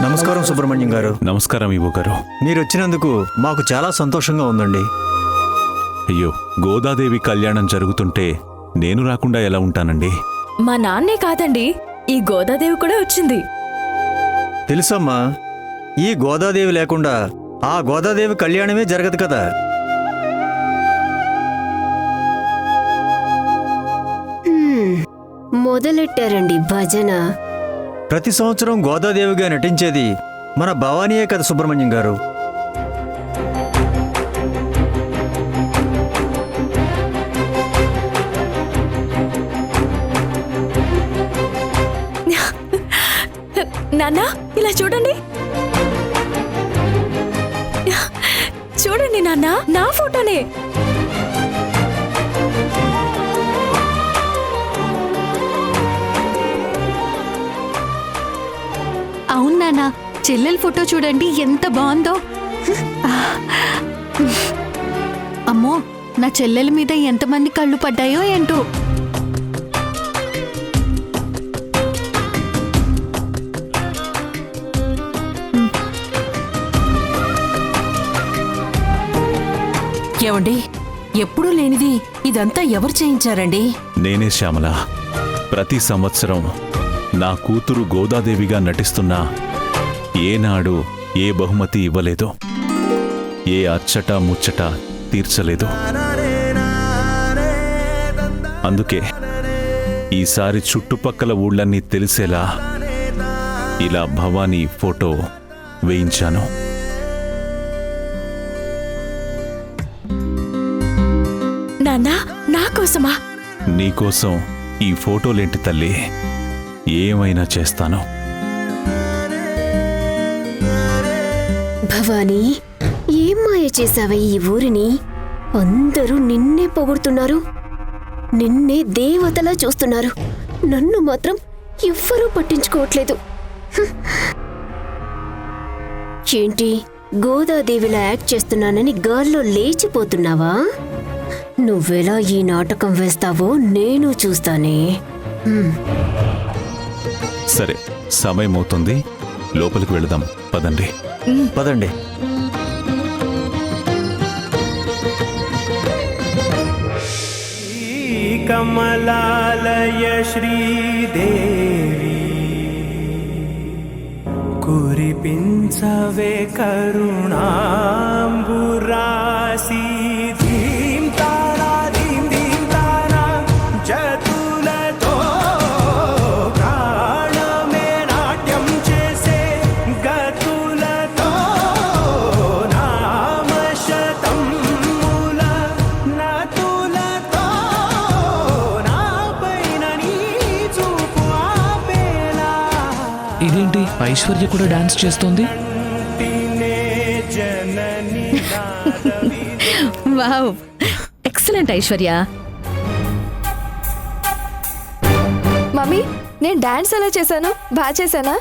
నమస్కారం సుబ్రహ్మణ్యం గారు. నమస్కారం ఈవో గారు. మీరు వచ్చినందుకు మాకు చాలా సంతోషంగా ఉందండి. అయ్యో, గోదాదేవి కళ్యాణం జరుగుతుంటే నేను రాకుండా ఎలా ఉంటానండి? మా నాన్నే కాదండి, ఈ గోదాదేవి కూడా వచ్చింది. తెలుసమ్మా, ఈ గోదాదేవి లేకుండా ఆ గోదాదేవి కళ్యాణమే జరగదు కదా. మొదలెట్టారండి భజన. ప్రతి సంవత్సరం గోదాదేవిగా నటించేది మన భవానీయే కదా సుబ్రహ్మణ్యం గారు. నాన్న, ఇలా చూడండి. చూడండి నాన్న, నా ఫోటోనే. అవును నాన్న, చెల్లెల ఫోటో చూడండి ఎంత బాగుందో. అమ్మో, నా చెల్లెల మీద ఎంతమంది కళ్ళు పడ్డాయో ఏంటో. ఏమండి, ఎప్పుడూ లేనిది ఇదంతా ఎవరు చేయించారండి? నేనే శ్యామల. ప్రతి సంవత్సరం నా కూతురు గోదాదేవిగా నటిస్తున్నా ఏనాడు ఏ బహుమతి ఇవ్వలేదు, ఏ అచ్చట ముచ్చట తీర్చలేదు. అందుకే ఈసారి చుట్టుపక్కల ఊళ్ళన్నీ తెలిసేలా ఇలా భవానీ ఫోటో వేయించాను. నాన్నా, నా కోసమా? నీకోసం ఈ ఫోటోలేంటి తల్లి, ఏమైనా చేస్తాను. భవానీ, ఏం మాయ చేశావా ఈ ఊరిని? అందరూ నిన్నే పొగుడుతున్నారు, నిన్నే దేవతలా చూస్తున్నారు. నన్ను మాత్రం ఎవ్వరూ పట్టించుకోవట్లేదు. ఏంటి, గోదాదేవిలా యాక్ట్ చేస్తున్నానని గాల్లో లేచిపోతున్నావా? నువ్వెలా ఈ నాటకం వేస్తావో నేను చూస్తానే. సరే, సమయం అవుతుంది, లోపలికి వెళదాం. పదండి. పదండి. కమలాలయ శ్రీదేవి కురిపించవే కరుణాంబురాసి. ఇదేంటి, ఐశ్వర్య కూడా డాన్స్ చేస్తోంది? Wow, excellent Aishwarya. మమ్మీ, నేను డాన్స్ ఎలా చేశాను? బాగా చేశానా?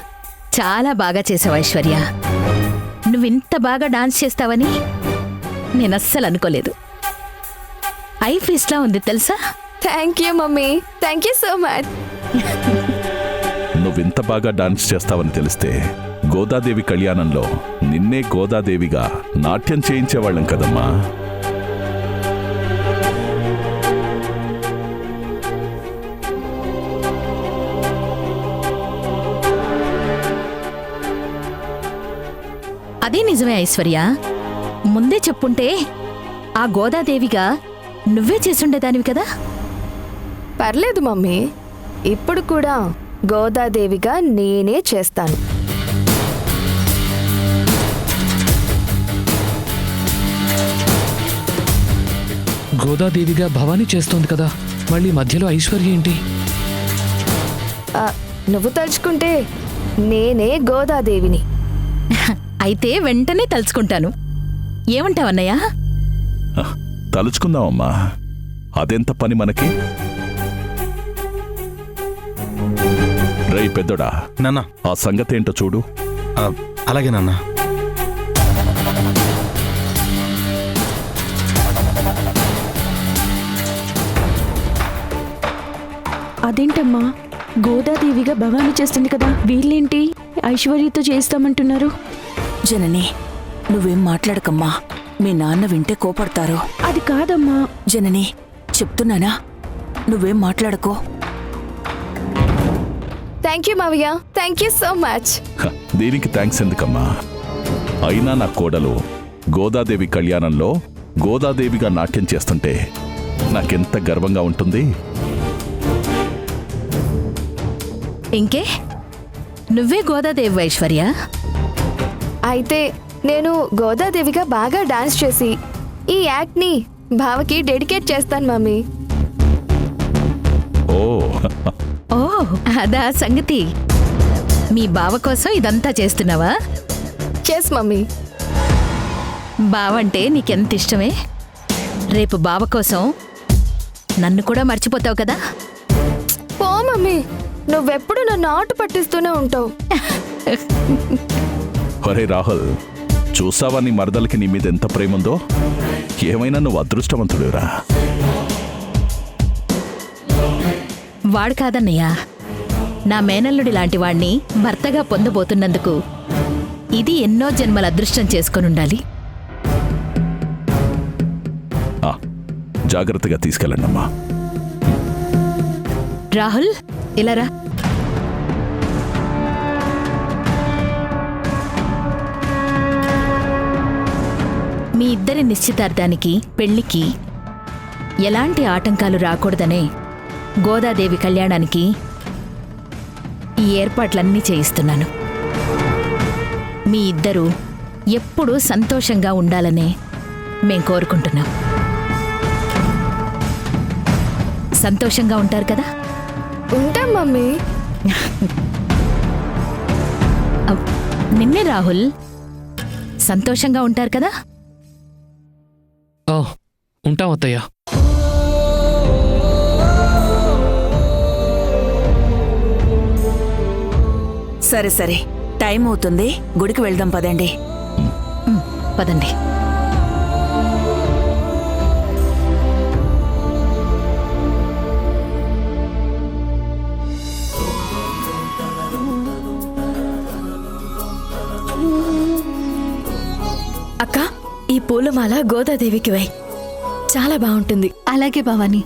చాలా బాగా చేసావు ఐశ్వర్య. నువ్వింత బాగా డాన్స్ చేస్తావని నేను అస్సలు అనుకోలేదు. ఐ ఫీస్లా ఉంది తెలుసా? Thank you mummy, thank you so much. నువ్వింత బాగా డాన్స్ చేస్తావని తెలిస్తే గోదాదేవి కళ్యాణంలో నిన్నే గోదాదేవిగా నాట్యం చేయించేవాళ్ళం కదమ్మా. అదే నిజమే ఐశ్వర్య. ముందే చెప్పుంటే ఆ గోదాదేవిగా నువ్వే చేసుండేదానివి కదా. పర్లేదు మమ్మీ, ఇప్పుడు కూడా గోదాదేవిగా నేనే చేస్తాను. గోదాదేవిగా భవానీ చేస్తోంది కదా, మళ్ళీ మధ్యలో ఐశ్వర్య ఏంటి? నువ్వు తలుచుకుంటే నేనే గోదాదేవిని. అయితే వెంటనే తలుచుకుంటాను. ఏమంటావన్నయ్య? తలుచుకుందామమ్మా, అదెంత పని మనకి. రై పెద్దోడా, నాన్న ఆ సంగతేంటో చూడు. అలాగే నాన్న. అదేంటమ్మా, గోదాదేవిగా భవానీ చేస్తుంది కదా, వీళ్ళేంటి? ఐశ్వర్యతో చేస్తామంటున్నారు? జనని, నువ్వేం మాట్లాడకమ్మా. మీ నాన్న వింటే కోపడతారు. అది కాదమ్మా. జనని, చెప్తున్నానా, నువ్వేం మాట్లాడకో. థ్యాంక్ యూ మావయ్య, థ్యాంక్ యూ సో మచ్. హ, దీనికి థ్యాంక్స్ ఎందుకమ్మా? అయినా నా కోడలు గోదాదేవి కళ్యాణంలో గోదాదేవిగా నాట్యం చేస్తుంటే నాకెంత గర్వంగా ఉంటుంది. ఇంకే నువ్వే గోదాదేవి ఐశ్వర్య. అయితే నేను గోదాదేవిగా బాగా డాన్స్ చేసి ఈ యాక్ట్ని బావకి డెడికేట్ చేస్తాను మమ్మీ. ఓ ఓ అదా సంగతి. మీ బావ కోసం ఇదంతా చేస్తున్నావా? చేస్ మమ్మీ. బావంటే నీకెంత ఇష్టమే. రేపు బావ కోసం నన్ను కూడా మర్చిపోతావు కదా. పో మమ్మీ, నువ్వెప్పుడు నన్ను ఆట పట్టిస్తూనే ఉంటావు. ఒరే రాహుల్, చూసావా నీ మరదలకి నీ మీద ఎంత ప్రేమ ఉందో? ఏమైనా నువ్వు అదృష్టవంతుడురా. వాడు కాదన్నయ్యా, నా మేనల్లుడి లాంటి వాణ్ణి భర్తగా పొందబోతున్నందుకు ఇది ఎన్నో జన్మల అదృష్టం చేసుకొనుండాలి. ఆ, జాగ్రత్తగా తీసుకెళ్ళండమ్మా. రాహుల్ ఇలా రా. మీ ఇద్దరి నిశ్చితార్థానికి పెళ్లికి ఎలాంటి ఆటంకాలు రాకూడదనే గోదాదేవి కళ్యాణానికి ఈ ఏర్పాట్లన్నీ చేయిస్తున్నాను. మీ ఇద్దరూ ఎప్పుడూ సంతోషంగా ఉండాలనే మేం కోరుకుంటున్నాం. సంతోషంగా ఉంటారు కదా? ఉంటాం మమ్మీ. నిన్నే రాహుల్, సంతోషంగా ఉంటారు కదా? ఓ, ఉంటాం అత్తయ్య. సరే సరే, టైం అవుతుంది, గుడికి వెళ్దాం పదండి. పదండి. అక్క, ఈ పూలమాల గోదాదేవికి వై, చాలా బాగుంటుంది. అలాగే భవాని.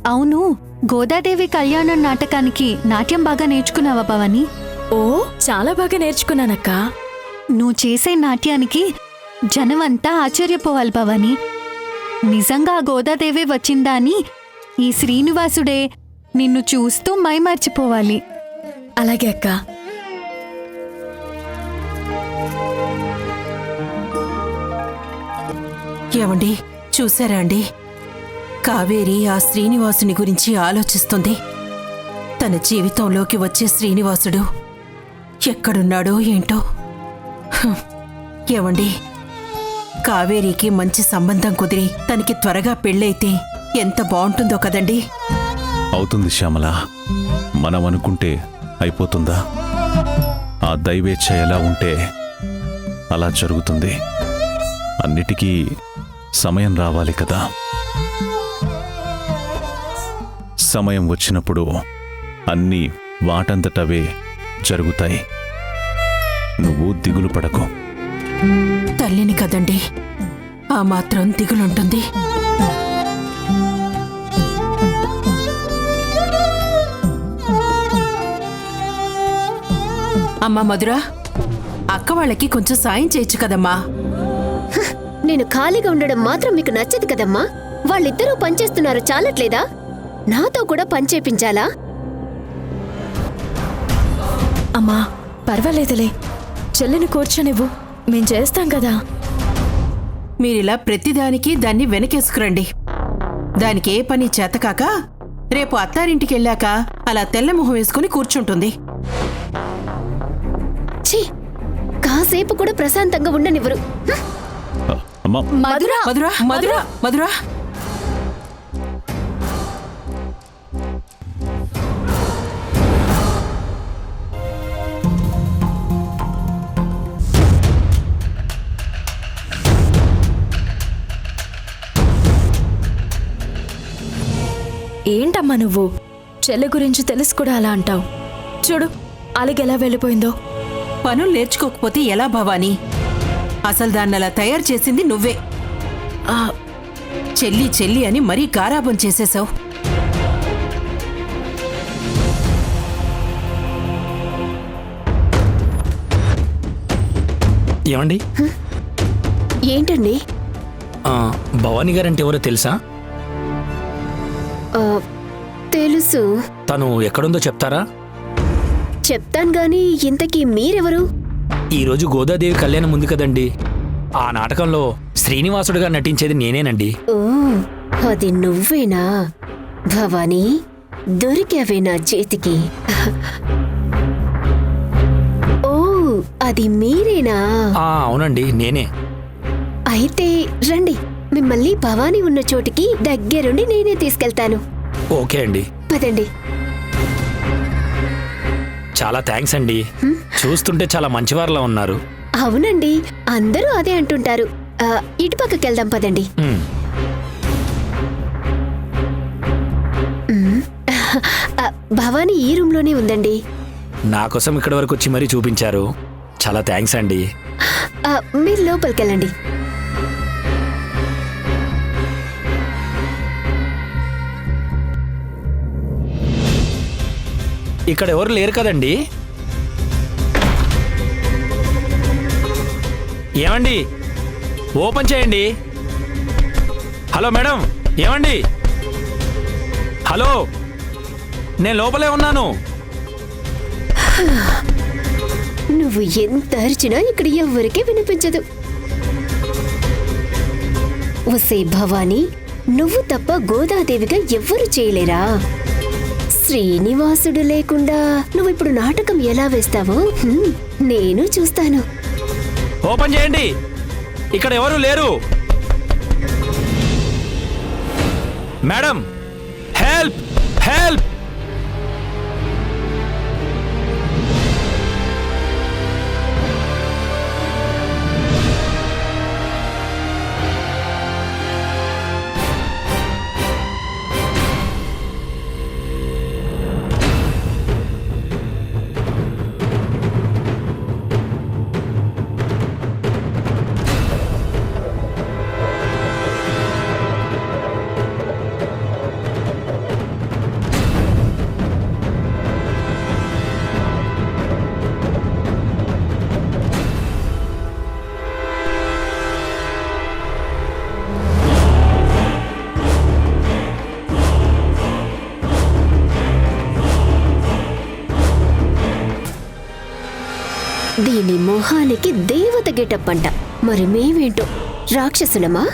అవును, గోదాదేవి కళ్యాణం నాటకానికి నాట్యం బాగా నేర్చుకున్నావా భవాని? ఓ, చాలా బాగా నేర్చుకున్నానక్క. నువ్వు చేసే నాట్యానికి జనమంతా ఆశ్చర్యపోవాలి భవాని. నిజంగా ఆ గోదాదేవి వచ్చిందా అని ఈ శ్రీనివాసుడే నిన్ను చూస్తూ మైమర్చిపోవాలి. అలాగే అక్క. ఏమండి, చూసారా అండి? కావేరి ఆ శ్రీనివాసుని గురించి ఆలోచిస్తుంది. తన జీవితంలోకి వచ్చే శ్రీనివాసుడు ఎక్కడున్నాడో ఏంటో. హం, ఏమండి, కావేరికి మంచి సంబంధం కుదిరి తనకి త్వరగా పెళ్ళైతే ఎంత బాగుంటుందో కదండి. అవుతుంది శ్యామల. మనం అనుకుంటే అయిపోతుందా? ఆ దైవేచ్ఛ ఎలా ఉంటే అలా జరుగుతుంది. అన్నిటికీ సమయం రావాలి కదా. సమయం వచ్చినప్పుడు అన్నీ వాటంతటవే జరుగుతాయి. నువ్వు దిగులు పడకు. తల్లిని కదండి, ఆ మాత్రం దిగులుంటుంది. అమ్మా మధురా, అక్క వాళ్ళకి కొంచెం సాయం చేయొచ్చు కదమ్మా. నేను ఖాళీగా ఉండడం మాత్రం మీకు నచ్చదు కదమ్మా. వాళ్ళిద్దరూ పనిచేస్తున్నారు చాలట్లేదా? నాతో కూడా పనిచేపించాలా? అమ్మా, పర్వాలేదులే, చెల్లిని కూర్చొనివ్వు, మేం చేస్తాం కదా. మీరిలా ప్రతిదానికి దాన్ని వెనకేసుకురండి. దానికి ఏ పని చేతకాక రేపు అత్తారింటికెళ్ళాక అలా తెల్లమొహం వేసుకుని కూర్చుంటుంది. ఛీ, కాసేపు కూడా ప్రశాంతంగా ఉండనివ్వరు. అమ్మా, మధురా మధురా మధురా మధురా ఏంటమ్మా నువ్వు చెల్లి గురించి తెలిసి కూడా అలా అంటావు? చూడు అలిగెలా వెళ్ళిపోయిందో. పనులు నేర్చుకోకపోతే ఎలా భవానీ? అసలు దాన్నలా తయారు చేసింది నువ్వే. ఆ చెల్లి చెల్లి అని మరీ గారాబం చేసేశావు. ఏమండి? ఏంటండి? భవానీ గారంటే ఎవరో తెలుసా? తెలుసు. తను ఎక్కడుందో చెప్తారా? చెప్తాను గాని ఇంతకీ మీరెవరు? ఈరోజు గోదాదేవి కళ్యాణం ఉంది కదండి, ఆ నాటకంలో శ్రీనివాసుడుగా నటించేది నేనేనండి. ఓ, అది నువ్వేనా భవానీ? దొరికావే నా చేతికి. ఓ, అది మీరేనా? అవునండి, నేనే. అయితే రండి, మిమ్మల్ని భవానీ ఉన్న చోటికి దగ్గరుండి నేనే తీసుకెళ్తాను. ఓకే అండి. పదండి. చాలా థ్యాంక్స్ అండి. చూస్తుంటే చాలా మంచివారిలా ఉన్నారు. అవునండి, అందరూ అదే అంటుంటారు. ఇటు పక్కకెళ్దాం పదండి. భవానీ ఈ రూమ్లోనే ఉందండి. నా కోసం ఇక్కడి వరకు వచ్చి మరీ చూపించారు. చాలా థ్యాంక్స్ అండి. మీరు లోపలికెళ్ళండి. ఇక్కడ ఎవరు లేరు కదండి? ఏమండి, ఓపెన్ చేయండి. హలో మేడం, ఏమండి? హలో, నేను లోపలే ఉన్నాను. నువ్వు ఎంత అరిచినా ఇక్కడ ఎవ్వరికీ వినిపించదు. ఒసే భవానీ, నువ్వు తప్ప గోదాదేవిగా ఎవ్వరు చేయలేరా? శ్రీనివాసుడు లేకుండా నువ్వు ఇప్పుడు నాటకం ఎలా వేస్తావో నేను చూస్తాను. ఓపెన్ చేయండి, ఇక్కడ ఎవరు లేరు. Madam, help help. దీని మొహానికి దేవత గెటప్ అంట. మరి మేమేంటో రాక్షసులమా?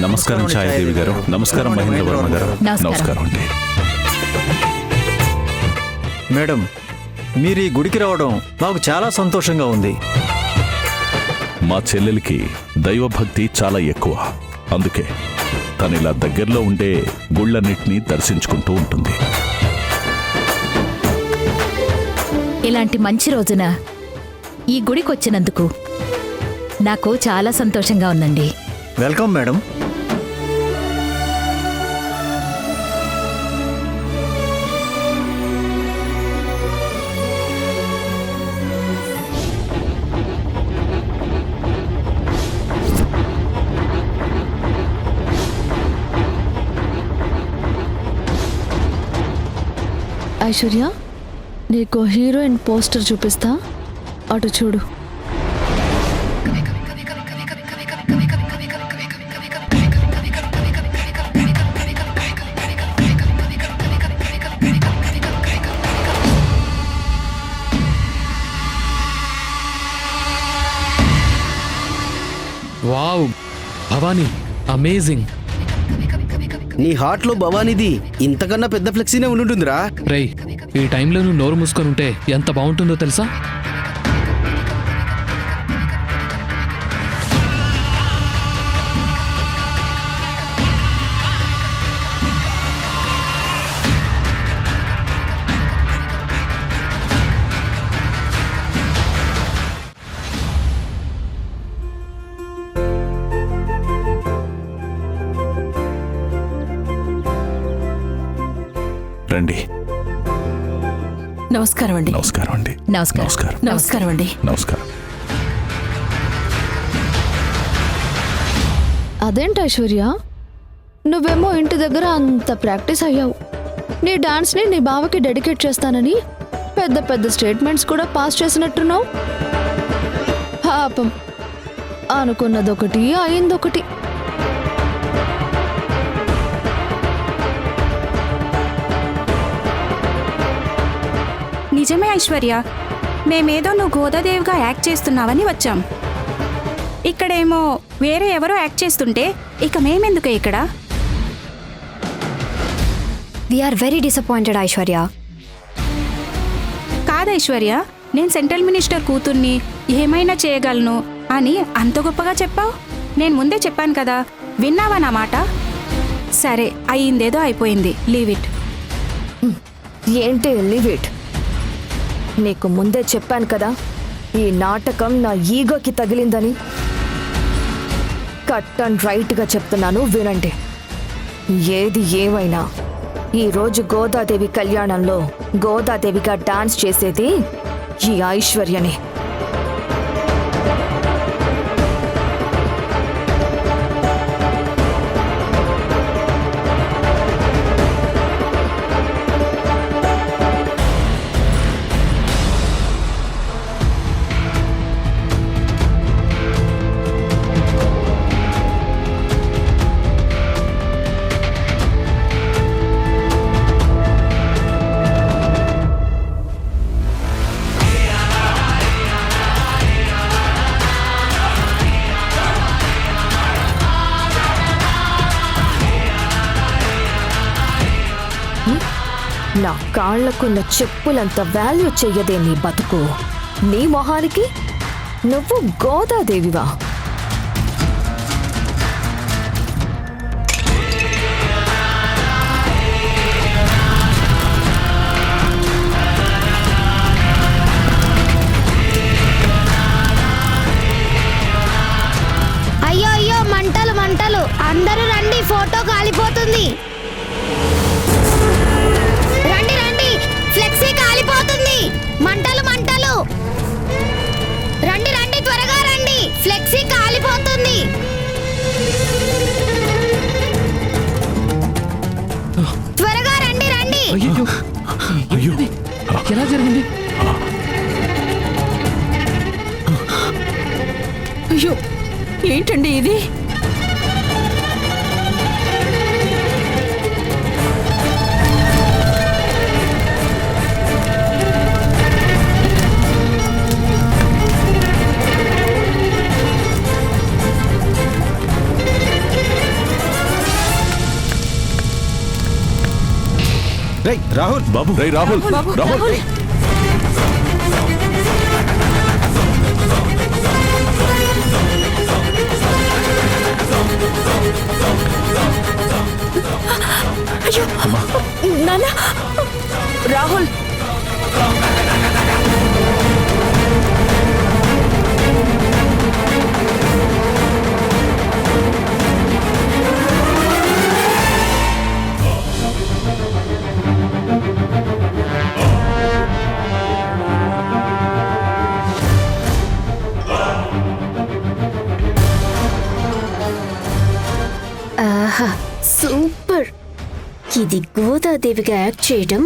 నమస్కారం ఛాయాదేవి గారు. నమస్కారం మహేంద్రవర్మ గారు. నమస్కారం అండి. మేడం, మీరు ఈ గుడికి రావడం మాకు చాలా సంతోషంగా ఉంది. మా చెల్లెలికి దైవభక్తి చాలా ఎక్కువ. అందుకే తను ఇలా దగ్గరలో ఉండే గుళ్ళన్నిటినీ దర్శించుకుంటూ ఉంటుంది. ఇలాంటి మంచి రోజున ఈ గుడికి వచ్చినందుకు నాకు చాలా సంతోషంగా ఉందండి. Welcome madam. ఐశ్వర్య, నీకు హీరోయిన్ పోస్టర్ చూపిస్తా, అటు చూడు. Wow Bhavani amazing. నీ హార్ట్ లో భవానిది ఇంతకన్నా పెద్ద ఫ్లెక్సీనే ఉంటుందిరా. రేయ్ ఈ టైంలో నువ్వు నోరు మూసుకొని ఉంటే ఎంత బాగుంటుందో తెలుసా? రండి. నమస్కారం అండి. నమస్కారం అండి. నమస్కారం. నమస్కారం. నమస్కారం అండి. నమస్కారం. అదేంటి ఐశ్వర్య, నువ్వేమో ఇంటి దగ్గర అంత ప్రాక్టీస్ అయ్యావు. నీ డాన్స్ని నీ బావకి డెడికేట్ చేస్తానని పెద్ద పెద్ద స్టేట్మెంట్స్ కూడా పాస్ చేసినట్టున్నావు. పాపం అనుకున్నదొకటి అయిందొకటి. నిజమే ఐశ్వర్య, మేమేదో నువ్వు గోదాదేవిగా యాక్ట్ చేస్తున్నావని వచ్చాం. ఇక్కడేమో వేరే ఎవరో యాక్ట్ చేస్తుంటే ఇక మేమెందుకు ఇక్కడ? We are very disappointed Aishwarya. కాదు ఐశ్వర్య, నేను సెంట్రల్ మినిస్టర్ కూతుర్ని, ఏమైనా చేయగలను అని అంత గొప్పగా చెప్పావు. నేను ముందే చెప్పాను కదా, విన్నావా నా మాట? సరే, అయ్యిందేదో అయిపోయింది, లీవ్ ఇట్. ఏంటి లీవ్ ఇట్? నీకు ముందే చెప్పాను కదా, ఈ నాటకం నా ఈగోకి తగిలిందని. కట్ అండ్ రైట్గా చెప్తున్నాను, వినండి. ఏది ఏమైనా ఈరోజు గోదాదేవి కళ్యాణంలో గోదాదేవిగా డాన్స్ చేసేది ఈ ఐశ్వర్యనే. నా కాళ్లకున్న చెప్పులంత వాల్యూ చెయ్యదే నీ బతుకు. నీ మొహానికి నువ్వు గోదాదేవివా? అయ్యో అయ్యో, మంటలు మంటలు, అందరూ రండి, ఫోటో కాలిపోతుంది. రండి రండి, ఫ్లెక్సీ కాలిపోతుంది, మంటలు మంటలు. రండి రండి, త్వరగా రండి, ఫ్లెక్సీ కాలిపోతుంది. త్వరగా రండి రండి. అయ్యో అయ్యో, ఎలా జరిగింది? అయ్యో, ఏంటండి ఇది? రాహుల్ బాబు. రేయ్ రాహుల్, రాహుల్. అయ్యో నాన్న, రాహుల్. ఆహా, సూపర్. ఇది గోదాదేవిగా యాక్ట్ చేయడం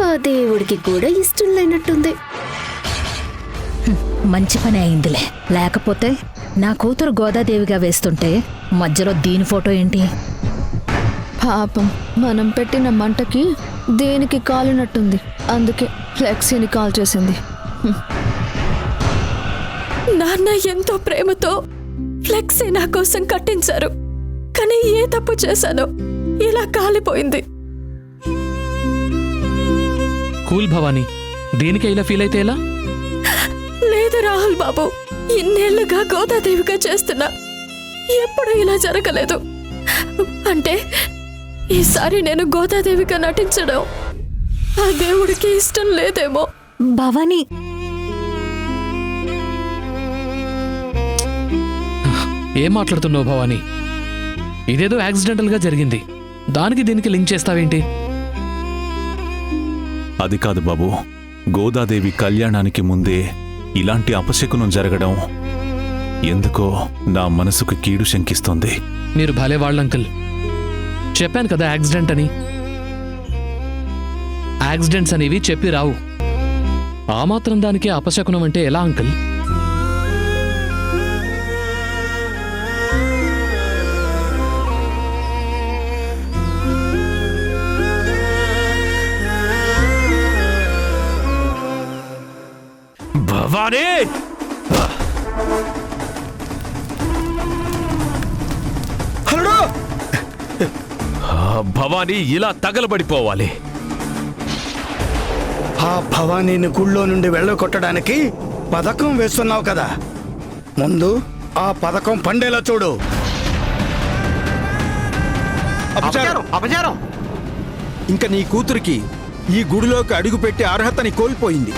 ఆ దేవుడికి కూడా ఇష్టం లేనట్టుంది. మంచి పని అయిందిలే, లేకపోతే నా కూతురు గోదాదేవిగా వేస్తుంటే మధ్యలో దీని ఫోటో ఏంటి? పాపం మనం పెట్టిన మంటకి దేనికి కాలినట్టుంది, అందుకే ఫ్లెక్సీని కాల్ చేసింది. నాన్న ఎంతో ప్రేమతో ఫ్లెక్సీ నా కోసం కట్టించారు, కానీ ఏ తప్పు చేశానో ఇలా కాలిపోయింది. కూల్ భవానీ, దీనికే ఇలా ఫీల్ అయితే ఎలా? లేదు రాహుల్ బాబు, ఇన్నేళ్లుగా గోదాదేవిగా చేస్తున్నా, ఎప్పుడు ఇలా జరగలేదు. అంటే ఈసారి నేను గోదాదేవిగా నటించడం ఆ దేవుడికి ఇష్టం లేదేమో. భవానీ, ఏం మాట్లాడుతున్నావు భవానీ? ఇదేదో యాక్సిడెంటల్ గా జరిగింది, దానికి దీనికి లింక్ చేస్తావేంటి? అది కాదు బాబు, గోదాదేవి కళ్యాణానికి ముందే ఇలాంటి అపశకునం జరగడం ఎందుకో నా మనసుకు కీడు శంకిస్తోంది. మీరు భలే వాళ్ళ అంకుల్. చెప్పాను కదా యాక్సిడెంట్ అని. యాక్సిడెంట్స్ అనేవి చెప్పి రావు. ఆ మాత్రం దానికే అపశకునం అంటే ఎలా అంకుల్? భవానీ, భవానీ ఇలా తగలబడిపోవాలి. ఆ భవానీని గుళ్ళో నుండి వెళ్ళగొట్టడానికి పథకం వేస్తున్నావు కదా, ముందు ఆ పథకం పండేలా చూడు. అపచారం. ఇంకా నీ కూతురికి ఈ గుడిలోకి అడుగుపెట్టే అర్హతని కోల్పోయింది.